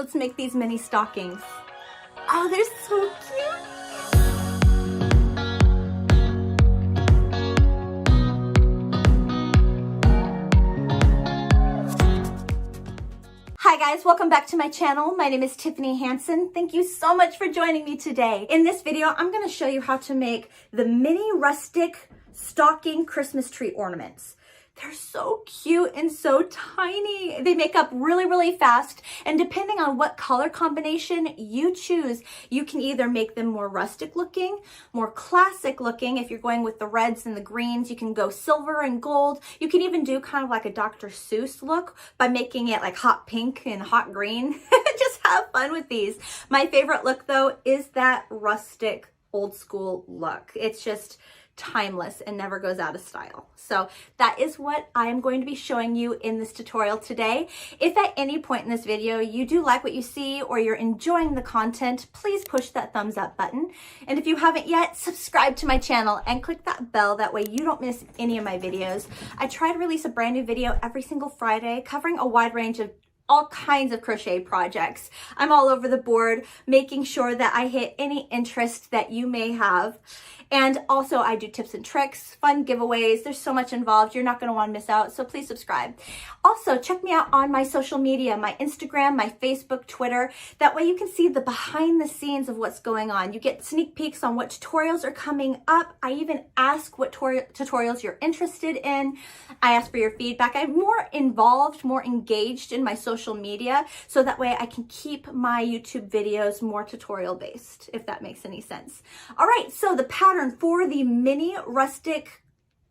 let's make these mini stockings. Oh, they're so cute. Hi guys, welcome back to my channel. My name is Tiffany Hansen. Thank you so much for joining me today. In this video, I'm going to show you how to make the mini rustic stocking Christmas tree ornaments. They're so cute and so tiny. They make up really, really fast. And depending on what color combination you choose, you can either make them more rustic looking, more classic looking. If you're going with the reds and the greens, you can go silver and gold. You can even do kind of like a Dr. Seuss look by making it like hot pink and hot green. Just have fun with these. My favorite look though is that rustic old school look. It's just timeless and never goes out of style. So that is what I am going to be showing you in this tutorial today. If at any point in this video you do like what you see or you're enjoying the content, please push that thumbs up button. And if you haven't yet, subscribe to my channel and click that bell. That way you don't miss any of my videos. I try to release a brand new video every single Friday covering a wide range of all kinds of crochet projects. I'm all over the board, making sure that I hit any interest that you may have. And also I do tips and tricks, fun giveaways. There's so much involved. You're not going to want to miss out. So please subscribe. Also check me out on my social media, my Instagram, my Facebook, Twitter. That way you can see the behind the scenes of what's going on. You get sneak peeks on what tutorials are coming up. I even ask what tutorials you're interested in. I ask for your feedback. I'm more involved, more engaged in my social media, so that way I can keep my YouTube videos more tutorial based, if that makes any sense. All right, so the pattern for the mini rustic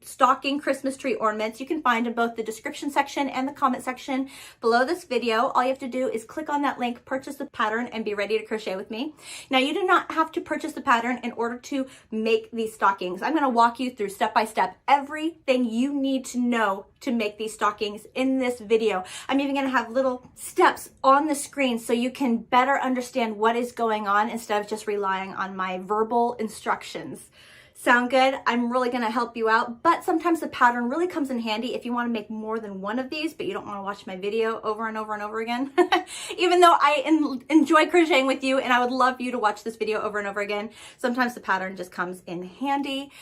stocking Christmas tree ornaments you can find in both the description section and the comment section below this video. All you have to do is click on that link, purchase the pattern, and be ready to crochet with me. Now you do not have to purchase the pattern in order to make these stockings. I'm going to walk you through step by step everything you need to know to make these stockings in this video. I'm even going to have little steps on the screen so you can better understand what is going on instead of just relying on my verbal instructions. Sound good? I'm really going to help you out, but sometimes the pattern really comes in handy if you want to make more than one of these, but you don't want to watch my video over and over and over again. Even though I enjoy crocheting with you and I would love you to watch this video over and over again, sometimes the pattern just comes in handy.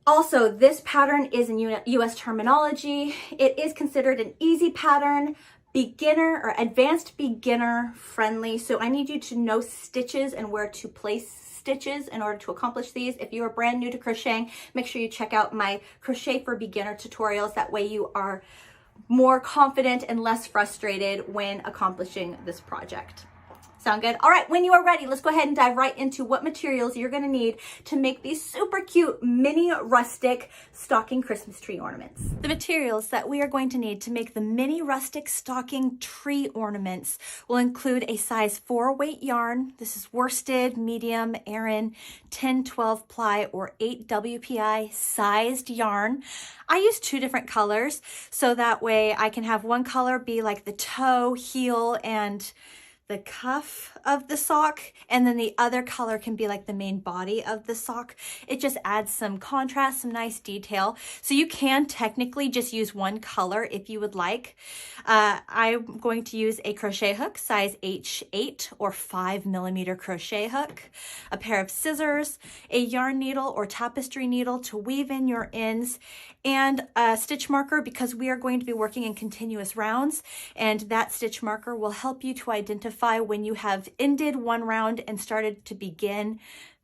Also, this pattern is in US terminology. It is considered an easy pattern, beginner or advanced beginner friendly. So I need you to know stitches and where to place stitches in order to accomplish these. If you are brand new to crocheting, make sure you check out my Crochet for Beginner tutorials. That way you are more confident and less frustrated when accomplishing this project. Sound good? All right, when you are ready, let's go ahead and dive right into what materials you're going to need to make these super cute mini rustic stocking Christmas tree ornaments. The materials that we are going to need to make the mini rustic stocking tree ornaments will include a size 4 weight yarn. This is worsted, medium, Aran, 10-12 ply, or 8 WPI sized yarn. I use 2 different colors, so that way I can have one color be like the toe, heel, and the cuff of the sock, and then the other color can be like the main body of the sock. It just adds some contrast, some nice detail. So you can technically just use one color if you would like. I'm going to use a crochet hook, size H8 or 5mm crochet hook, a pair of scissors, a yarn needle or tapestry needle to weave in your ends, and a stitch marker because we are going to be working in continuous rounds, and that stitch marker will help you to identify when you have ended one round and started to begin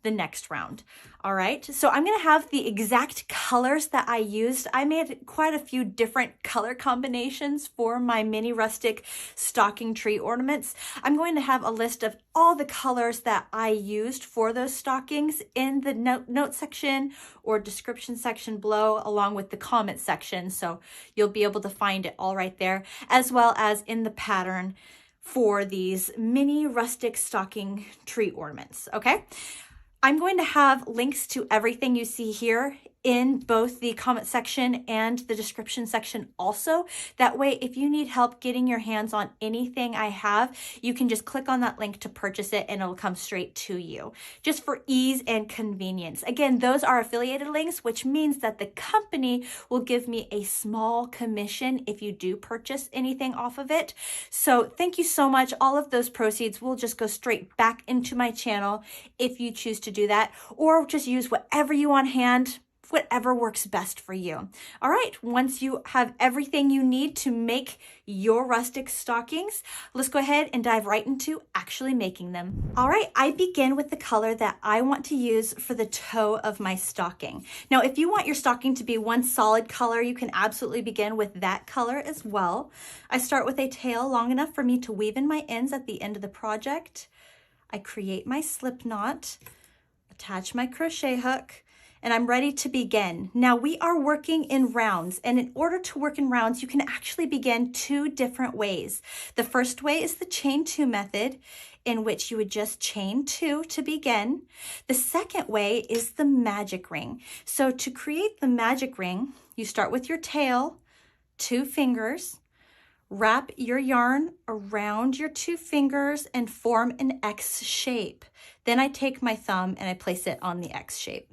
the next round. All right, so I'm going to have the exact colors that I used. I made quite a few different color combinations for my mini rustic stocking tree ornaments. I'm going to have a list of all the colors that I used for those stockings in the note section or description section below, along with the comment section. So you'll be able to find it all right there, as well as in the pattern for these mini rustic stocking tree ornaments, okay? I'm going to have links to everything you see here in both the comment section and the description section also. That way, if you need help getting your hands on anything I have, you can just click on that link to purchase it and it'll come straight to you, just for ease and convenience. Again, those are affiliated links, which means that the company will give me a small commission if you do purchase anything off of it. So thank you so much. All of those proceeds will just go straight back into my channel if you choose to do that, or just use whatever you on hand, whatever works best for you. All right, once you have everything you need to make your rustic stockings, let's go ahead and dive right into actually making them. All right, I begin with the color that I want to use for the toe of my stocking. Now, if you want your stocking to be one solid color, you can absolutely begin with that color as well. I start with a tail long enough for me to weave in my ends at the end of the project. I create my slip knot, attach my crochet hook, and I'm ready to begin. Now we are working in rounds, and in order to work in rounds, you can actually begin two different ways. The first way is the chain two method, in which you would just chain two to begin. The second way is the magic ring. So to create the magic ring, you start with your tail, 2 fingers, wrap your yarn around your 2 fingers and form an X shape. Then I take my thumb and I place it on the X shape.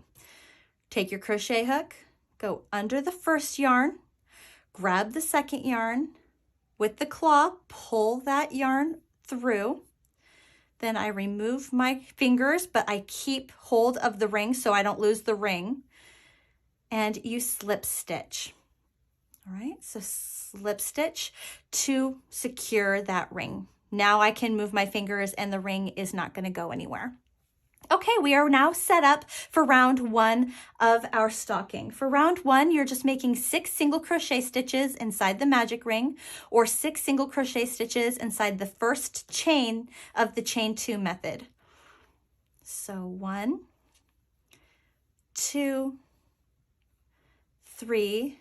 Take your crochet hook, go under the first yarn, grab the second yarn, with the claw, pull that yarn through. Then I remove my fingers, but I keep hold of the ring so I don't lose the ring. And you slip stitch. All right, so slip stitch to secure that ring. Now I can move my fingers and the ring is not going to go anywhere. Okay, we are now set up for round 1 of our stocking. For round 1, you're just making 6 single crochet stitches inside the magic ring, or 6 single crochet stitches inside the first chain of the chain 2 method. So 1, 2, 3,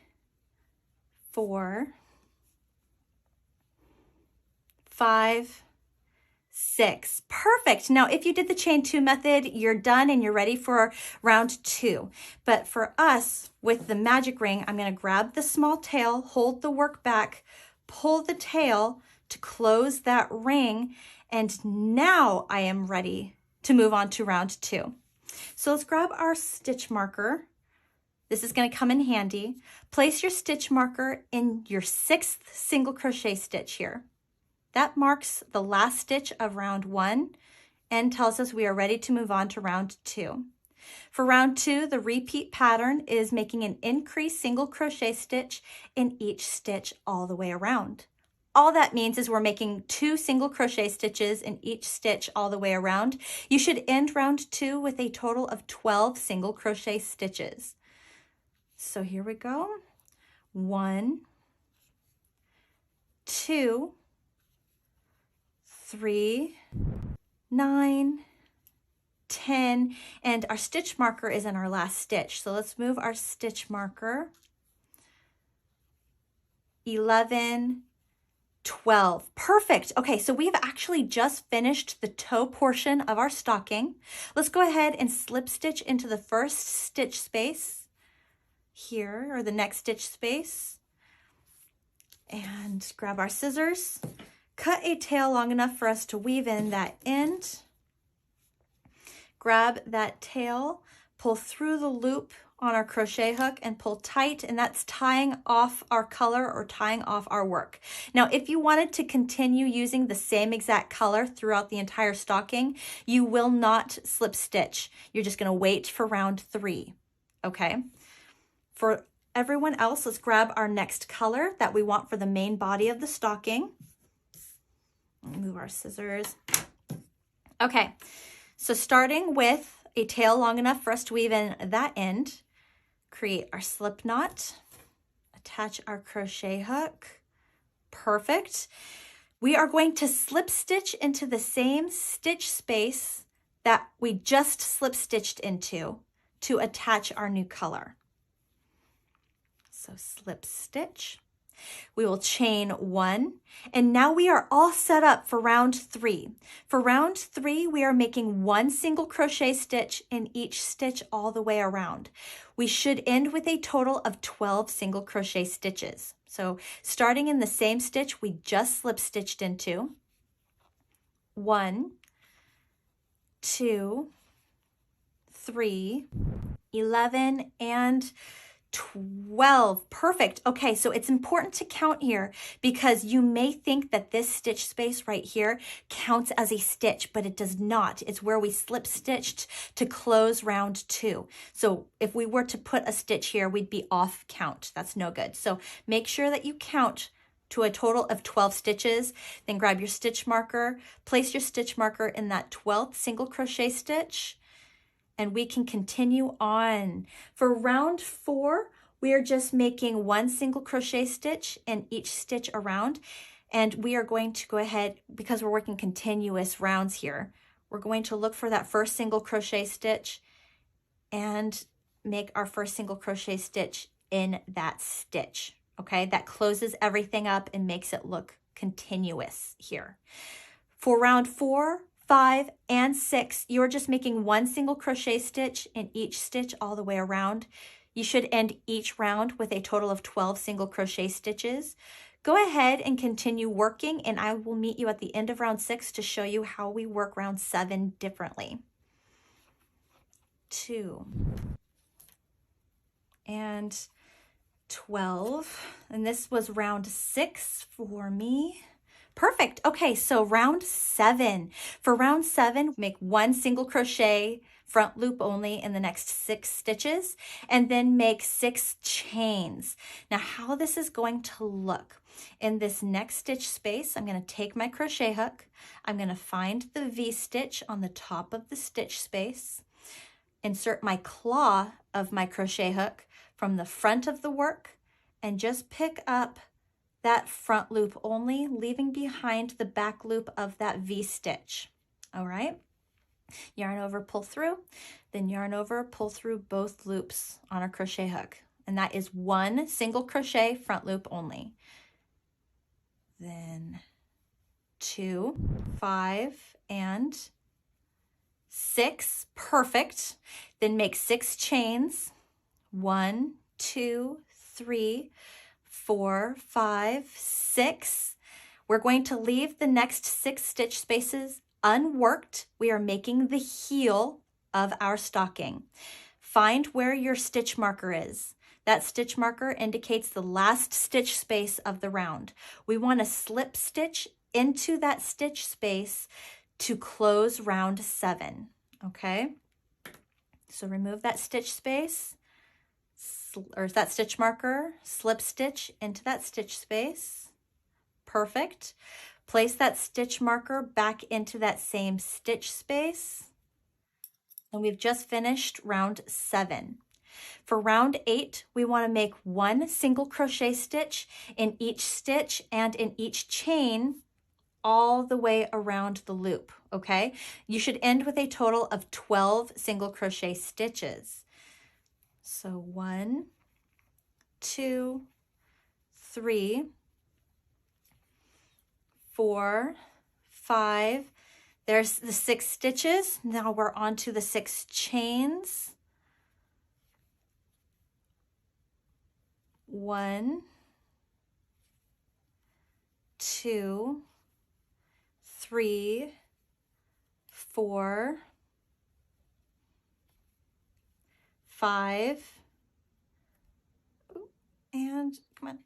4, 5, 6. Perfect. Now, if you did the chain 2 method, you're done and you're ready for round 2. But for us, with the magic ring, I'm going to grab the small tail, hold the work back, pull the tail to close that ring, and now I am ready to move on to round 2. So let's grab our stitch marker. This is going to come in handy. Place your stitch marker in your 6th single crochet stitch here. That marks the last stitch of round 1 and tells us we are ready to move on to round 2. For round 2, the repeat pattern is making an increased single crochet stitch in each stitch all the way around. All that means is we're making 2 single crochet stitches in each stitch all the way around. You should end round 2 with a total of 12 single crochet stitches. So here we go. 1, 2, 3, 9, 10, and our stitch marker is in our last stitch. So let's move our stitch marker. 11, 12. Perfect. Okay, so we've actually just finished the toe portion of our stocking. Let's go ahead and slip stitch into the first stitch space here, or the next stitch space, and grab our scissors. Cut a tail long enough for us to weave in that end. Grab that tail, pull through the loop on our crochet hook and pull tight, and that's tying off our color or tying off our work. Now, if you wanted to continue using the same exact color throughout the entire stocking, you will not slip stitch. You're just going to wait for round 3, okay? For everyone else, let's grab our next color that we want for the main body of the stocking. Move our scissors. Okay, so starting with a tail long enough for us to weave in that end, create our slip knot, attach our crochet hook. Perfect. We are going to slip stitch into the same stitch space that we just slip stitched into to attach our new color. So slip stitch. We will chain 1, and now we are all set up for round 3. For round 3, we are making 1 single crochet stitch in each stitch all the way around. We should end with a total of 12 single crochet stitches. So starting in the same stitch we just slip stitched into, 1, 2, 3, 11, and 12. Perfect. Okay, so it's important to count here because you may think that this stitch space right here counts as a stitch, but it does not. It's where we slip stitched to close round 2. So if we were to put a stitch here, we'd be off count. That's no good. So make sure that you count to a total of 12 stitches. Then grab your stitch marker, place your stitch marker in that 12th single crochet stitch, and we can continue on. For round 4, we are just making 1 single crochet stitch in each stitch around, and we are going to go ahead, because we're working continuous rounds here, we're going to look for that first single crochet stitch and make our first single crochet stitch in that stitch, okay? That closes everything up and makes it look continuous here. For round 4, 5, and 6, you're just making 1 single crochet stitch in each stitch all the way around. You should end each round with a total of 12 single crochet stitches. Go ahead and continue working, and I will meet you at the end of round 6 to show you how we work round 7 differently. 2 and 12, and this was round 6 for me. Perfect. Okay, so round 7. For round 7, make 1 single crochet front loop only in the next 6 stitches, and then make 6 chains. Now, how this is going to look, in this next stitch space, I'm going to take my crochet hook, I'm going to find the V-stitch on the top of the stitch space, insert my claw of my crochet hook from the front of the work, and just pick up that front loop only, leaving behind the back loop of that V-stitch. All right, yarn over, pull through, then yarn over, pull through both loops on our crochet hook, and that is 1 single crochet front loop only. Then 2, 5, and 6. Perfect. Then make 6 chains. 1, 2, 3, 4, 5, 6. We're going to leave the next 6 stitch spaces unworked. We are making the heel of our stocking. Find where your stitch marker is. That stitch marker indicates the last stitch space of the round. We want to slip stitch into that stitch space to close round 7, okay? So remove that stitch space, or that stitch marker, slip stitch into that stitch space. Perfect. Place that stitch marker back into that same stitch space. And we've just finished round 7. For round 8, we want to make 1 single crochet stitch in each stitch and in each chain all the way around the loop, okay? You should end with a total of 12 single crochet stitches. So 1, 2, 3, 4, 5. There's the 6 stitches. Now we're on to the 6 chains. 1, 2, 3, 4, 5, and come on.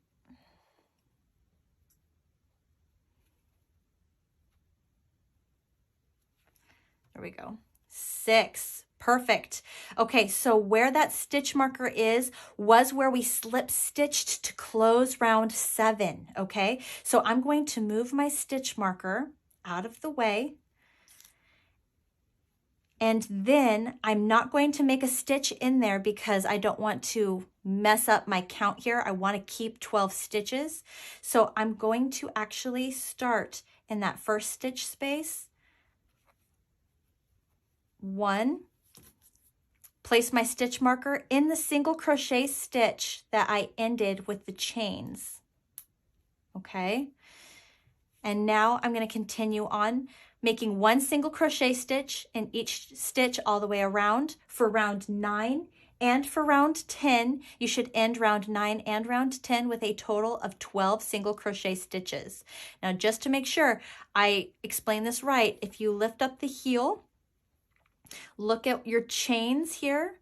There we go. 6. Perfect. Okay, so where that stitch marker is was where we slip stitched to close round 7, okay? So I'm going to move my stitch marker out of the way, and then I'm not going to make a stitch in there because I don't want to mess up my count here. I want to keep 12 stitches. So I'm going to actually start in that first stitch space. 1, place my stitch marker in the single crochet stitch that I ended with the chains. okay? And now I'm going to continue on making 1 single crochet stitch in each stitch all the way around for round 9 and for round 10. You should end round 9 and round 10 with a total of 12 single crochet stitches. Now, just to make sure I explain this right, if you lift up the heel, look at your chains here,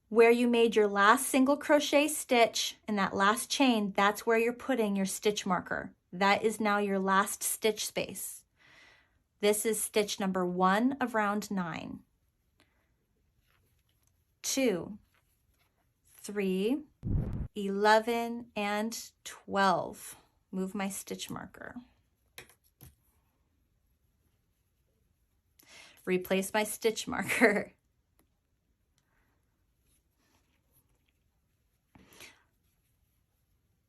where you made your last single crochet stitch in that last chain, that's where you're putting your stitch marker. That is now your last stitch space. This is stitch number 1 of round 9. 2, 3, 11, and 12. Move my stitch marker. Replace my stitch marker.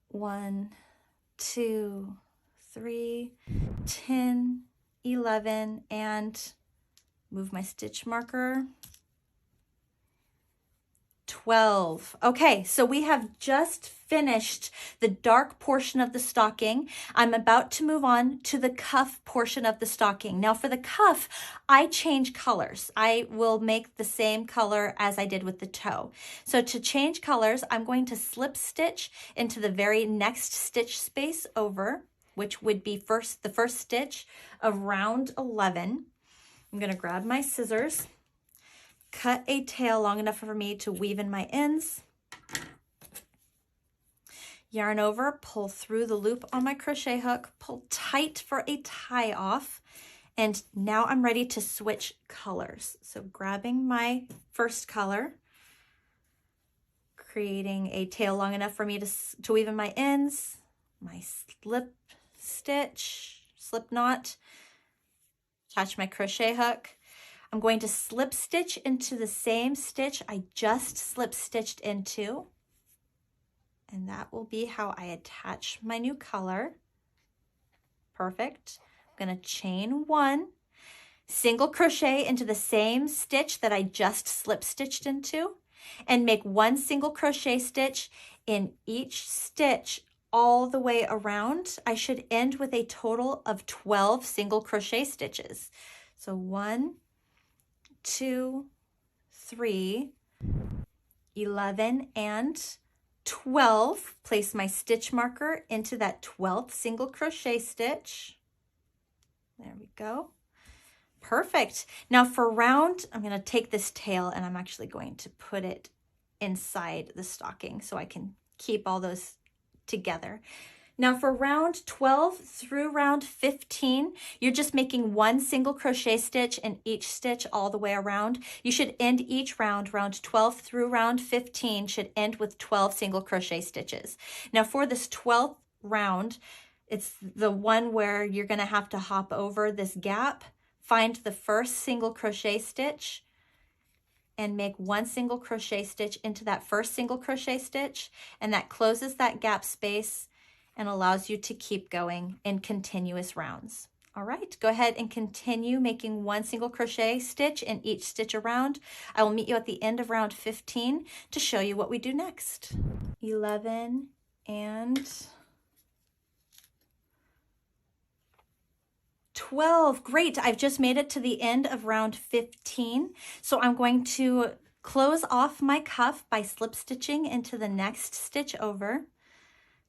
One, 2, 3, 10, 11, and move my stitch marker. 12. Okay, so we have just finished the dark portion of the stocking. I'm about to move on to the cuff portion of the stocking. Now for the cuff, I change colors. I will make the same color as I did with the toe. So to change colors, I'm going to slip stitch into the very next stitch space over, which would be the first stitch of round 11. I'm going to grab my scissors, cut a tail long enough for me to weave in my ends, yarn over, pull through the loop on my crochet hook, pull tight for a tie off, and now I'm ready to switch colors. So grabbing my first color, creating a tail long enough for me to weave in my ends, my slip stitch, slip knot, attach my crochet hook. I'm going to slip stitch into the same stitch I just slip stitched into, and that will be how I attach my new color. Perfect. I'm going to chain 1, single crochet into the same stitch that I just slip stitched into, and make 1 single crochet stitch in each stitch all the way around. I should end with a total of 12 single crochet stitches. So 1, 2, 3, 11, and 12. Place my stitch marker into that 12th single crochet stitch. There we go. Perfect. Now for round, I'm going to take this tail and I'm actually going to put it inside the stocking so I can keep all those together. Now for round 12 through round 15, you're just making 1 single crochet stitch in each stitch all the way around. You should end each round 12 through round 15 should end with 12 single crochet stitches. Now for this 12th round, it's the one where you're going to have to hop over this gap, find the first single crochet stitch, and make 1 single crochet stitch into that first single crochet stitch, and that closes that gap space and allows you to keep going in continuous rounds. All right, go ahead and continue making 1 single crochet stitch in each stitch around. I will meet you at the end of round 15 to show you what we do next. 11 and 12. Great, I've just made it to the end of round 15. So I'm going to close off my cuff by slip stitching into the next stitch over.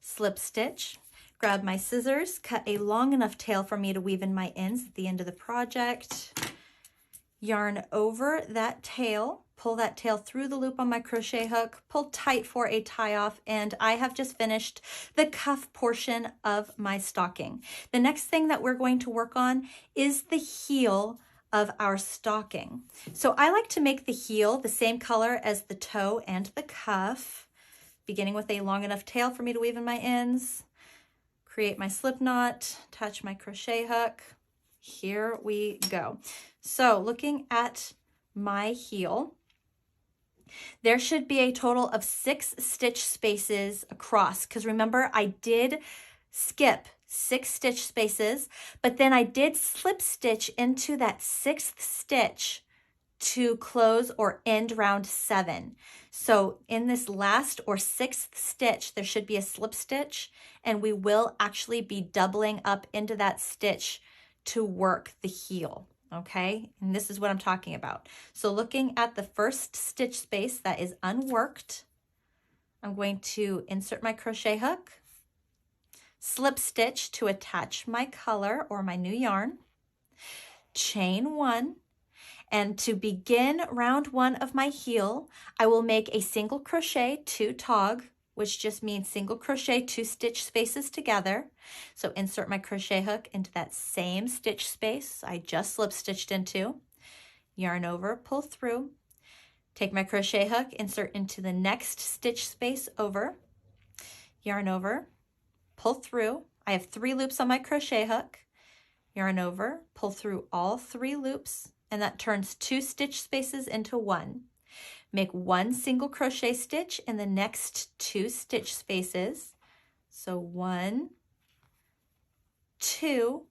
Slip stitch, grab my scissors, cut a long enough tail for me to weave in my ends at the end of the project, yarn over that tail, pull that tail through the loop on my crochet hook, pull tight for a tie off, and I have just finished the cuff portion of my stocking. The next thing that we're going to work on is the heel of our stocking. So I like to make the heel the same color as the toe and the cuff, beginning with a long enough tail for me to weave in my ends, create my slip knot, attach my crochet hook. Here we go. So looking at my heel, there should be a total of 6 stitch spaces across, because remember I did skip 6 stitch spaces, but then I did slip stitch into that 6th stitch to close or end round 7. So in this last or 6th stitch, there should be a slip stitch, and we will actually be doubling up into that stitch to work the heel, okay? And this is what I'm talking about. So looking at the first stitch space that is unworked, I'm going to insert my crochet hook, slip stitch to attach my color or my new yarn, chain 1, and to begin round 1 of my heel, I will make a single crochet 2 tog, which just means single crochet 2 stitch spaces together. So insert my crochet hook into that same stitch space I just slip stitched into, yarn over, pull through, take my crochet hook, insert into the next stitch space over, yarn over, pull through. I have 3 loops on my crochet hook, yarn over, pull through all 3 loops, and that turns 2 stitch spaces into 1. Make 1 single crochet stitch in the next 2 stitch spaces. So 1, 2,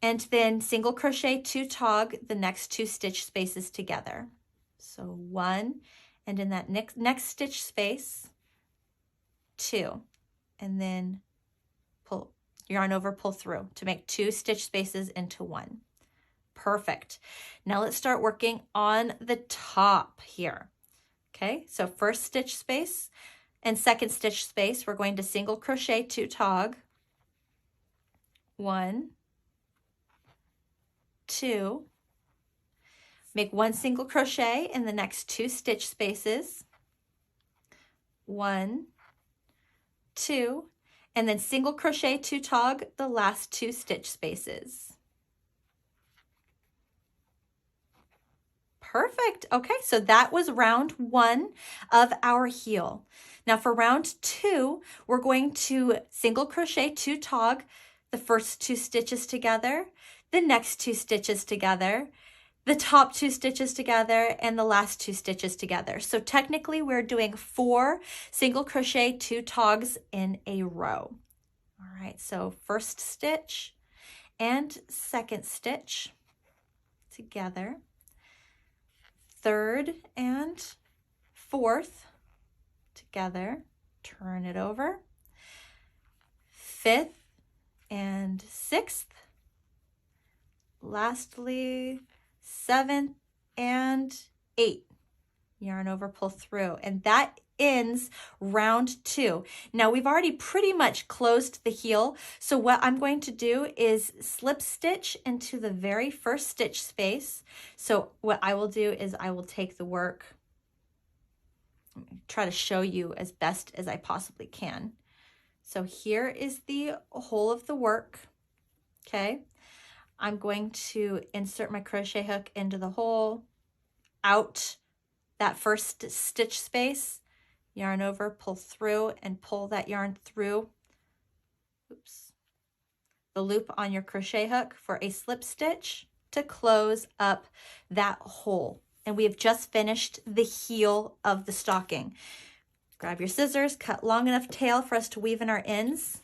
and then single crochet 2 tog the next 2 stitch spaces together. So 1, and in that next stitch space, 2, and then pull, yarn over, pull through to make 2 stitch spaces into 1. Perfect. Now let's start working on the top here. Okay, so first stitch space and second stitch space, we're going to single crochet 2 tog, 1, 2, make 1 single crochet in the next 2 stitch spaces, 1, 2, and then single crochet 2 tog the last 2 stitch spaces. Perfect. Okay, so that was round 1 of our heel. Now for round 2, we're going to single crochet 2 tog the first 2 stitches together, the next 2 stitches together, the top 2 stitches together, and the last 2 stitches together. So technically we're doing 4 single crochet 2 togs in a row. All right, so first stitch and second stitch together, third and fourth together, turn it over, 5th and 6th, lastly 7th and 8th, yarn over, pull through, and that ends round 2. Now we've already pretty much closed the heel, so what I'm going to do is slip stitch into the very first stitch space. So what I will do is I will take the work, try to show you as best as I possibly can. So here is the whole of the work, okay? I'm going to insert my crochet hook into the hole, out that first stitch space, yarn over, pull through, and pull that yarn through, the loop on your crochet hook for a slip stitch to close up that hole. And we have just finished the heel of the stocking. Grab your scissors, cut long enough tail for us to weave in our ends.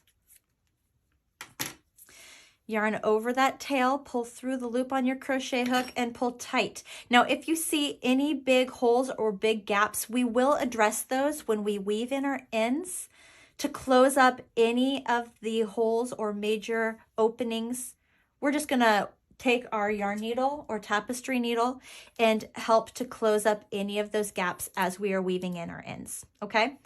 Yarn over that tail, pull through the loop on your crochet hook, and pull tight. Now, if you see any big holes or big gaps, we will address those when we weave in our ends to close up any of the holes or major openings. We're just gonna take our yarn needle or tapestry needle and help to close up any of those gaps as we are weaving in our ends, okay?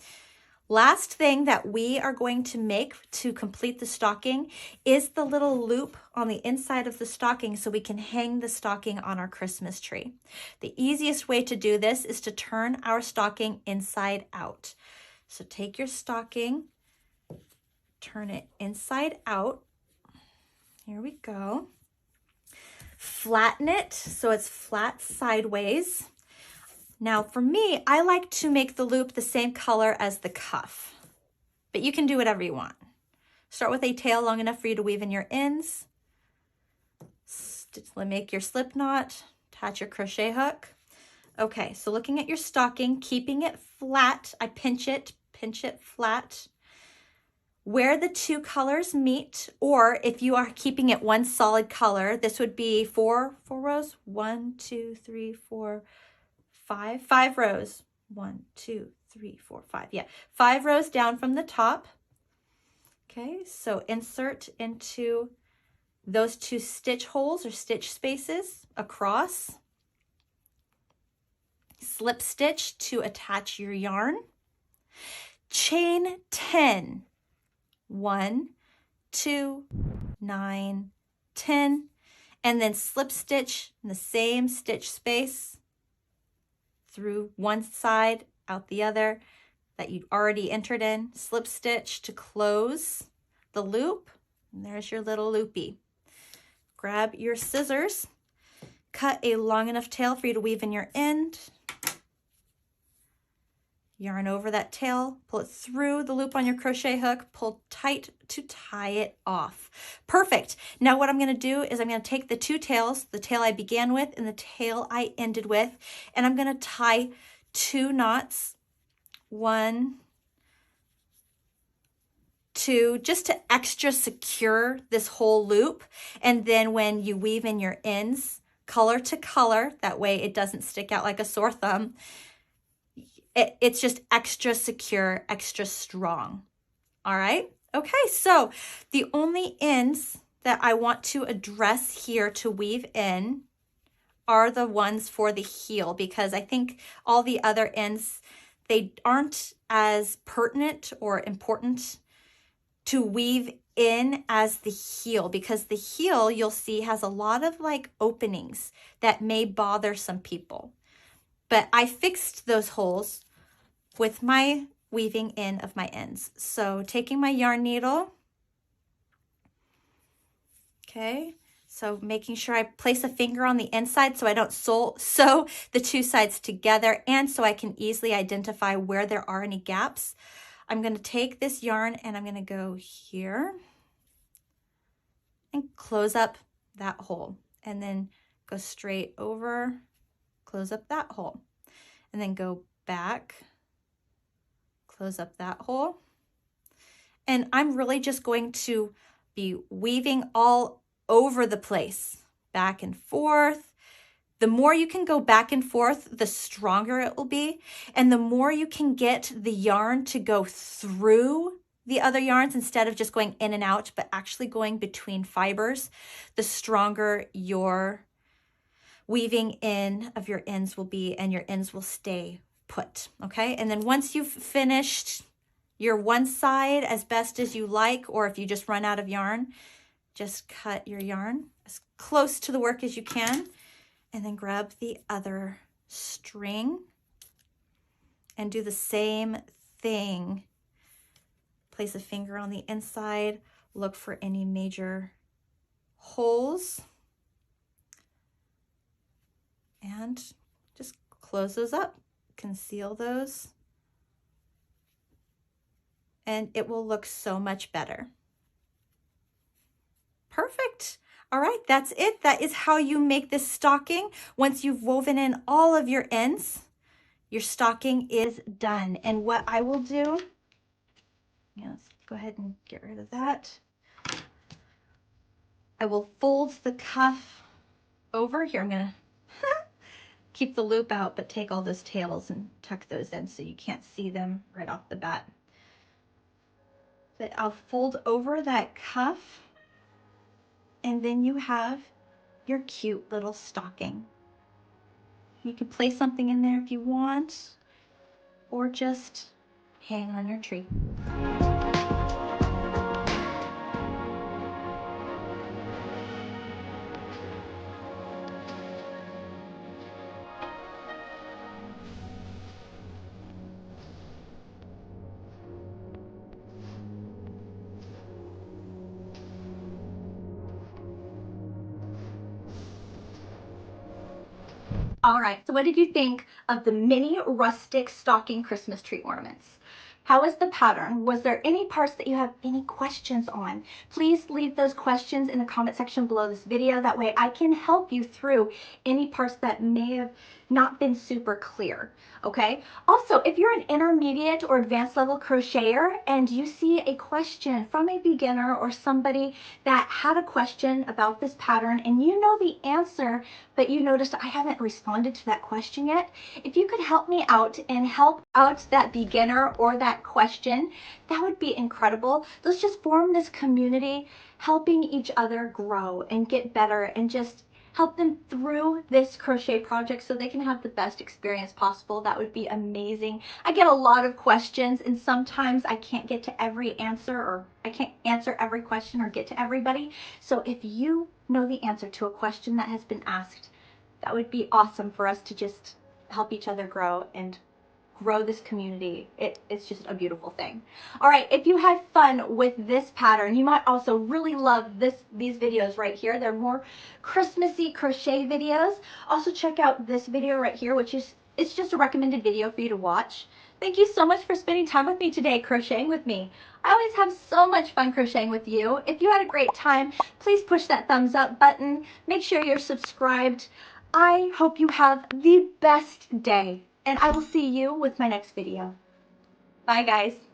Last thing that we are going to make to complete the stocking is the little loop on the inside of the stocking so we can hang the stocking on our Christmas tree. The easiest way to do this is to turn our stocking inside out. So take your stocking, turn it inside out. Here we go. Flatten it so it's flat sideways. Now for me, I like to make the loop the same color as the cuff, but you can do whatever you want. Start with a tail long enough for you to weave in your ends. Make your slip knot, attach your crochet hook. Okay, so looking at your stocking, keeping it flat, I pinch it flat. Where the two colors meet, or if you are keeping it one solid color, this would be four rows. 1, 2, 3, 4, 5. 5 rows. 1, 2, 3, 4, 5. Yeah, 5 rows down from the top. Okay, so insert into those 2 stitch holes or stitch spaces across. Slip stitch to attach your yarn. Chain 10. 1, 2, 9, 10, and then slip stitch in the same stitch space through one side, out the other that you already entered in. Slip stitch to close the loop, and there's your little loopy. Grab your scissors, cut a long enough tail for you to weave in your end. Yarn over that tail, pull it through the loop on your crochet hook, pull tight to tie it off. Perfect. Now what I'm going to do is I'm going to take the 2 tails, the tail I began with and the tail I ended with, and I'm going to tie 2 knots. 1, 2, just to extra secure this whole loop. And then when you weave in your ends, color to color, that way it doesn't stick out like a sore thumb. It's just extra secure, extra strong. All right. Okay. So the only ends that I want to address here to weave in are the ones for the heel, because I think all the other ends, they aren't as pertinent or important to weave in as the heel, because the heel, you'll see, has a lot of like openings that may bother some people. But I fixed those holes with my weaving in of my ends. So taking my yarn needle, okay, so making sure I place a finger on the inside so I don't sew the 2 sides together, and so I can easily identify where there are any gaps. I'm going to take this yarn and I'm going to go here and close up that hole, and then go straight over, close up that hole, and then go back, close up that hole. And I'm really just going to be weaving all over the place, back and forth. The more you can go back and forth, the stronger it will be. And the more you can get the yarn to go through the other yarns instead of just going in and out, but actually going between fibers, the stronger your weaving in of your ends will be, and your ends will stay put. Okay. And then once you've finished your one side as best as you like, or if you just run out of yarn, just cut your yarn as close to the work as you can, and then grab the other string and do the same thing. Place a finger on the inside, look for any major holes, and just close those up, conceal those, and it will look so much better. Perfect. All right, that's it. That is how you make this stocking. Once you've woven in all of your ends, your stocking is done. And what I will do, yes, go ahead and get rid of that. I will fold the cuff over here. I'm gonna keep the loop out, but take all those tails and tuck those in so you can't see them right off the bat. But I'll fold over that cuff, and then you have your cute little stocking. You can place something in there if you want, or just hang on your tree. All right, so what did you think of the mini rustic stocking Christmas tree ornaments? How was the pattern? Was there any parts that you have any questions on? Please leave those questions in the comment section below this video. That way I can help you through any parts that may have not been super clear, okay? Also, if you're an intermediate or advanced level crocheter and you see a question from a beginner or somebody that had a question about this pattern and you know the answer, but you noticed I haven't responded to that question yet, if you could help me out and help out that beginner or that question, that would be incredible. Let's just form this community, helping each other grow and get better and just help them through this crochet project so they can have the best experience possible. That would be amazing. I get a lot of questions and sometimes I can't get to every answer, or I can't answer every question or get to everybody. So if you know the answer to a question that has been asked, that would be awesome for us to just help each other grow and grow this community. It's just a beautiful thing. All right, if you had fun with this pattern, you might also really love these videos right here. They're more Christmassy crochet videos. Also check out this video right here, which is, it's just a recommended video for you to watch. Thank you so much for spending time with me today, crocheting with me. I always have so much fun crocheting with you. If you had a great time, please push that thumbs up button. Make sure you're subscribed. I hope you have the best day, and I will see you with my next video. Bye, guys.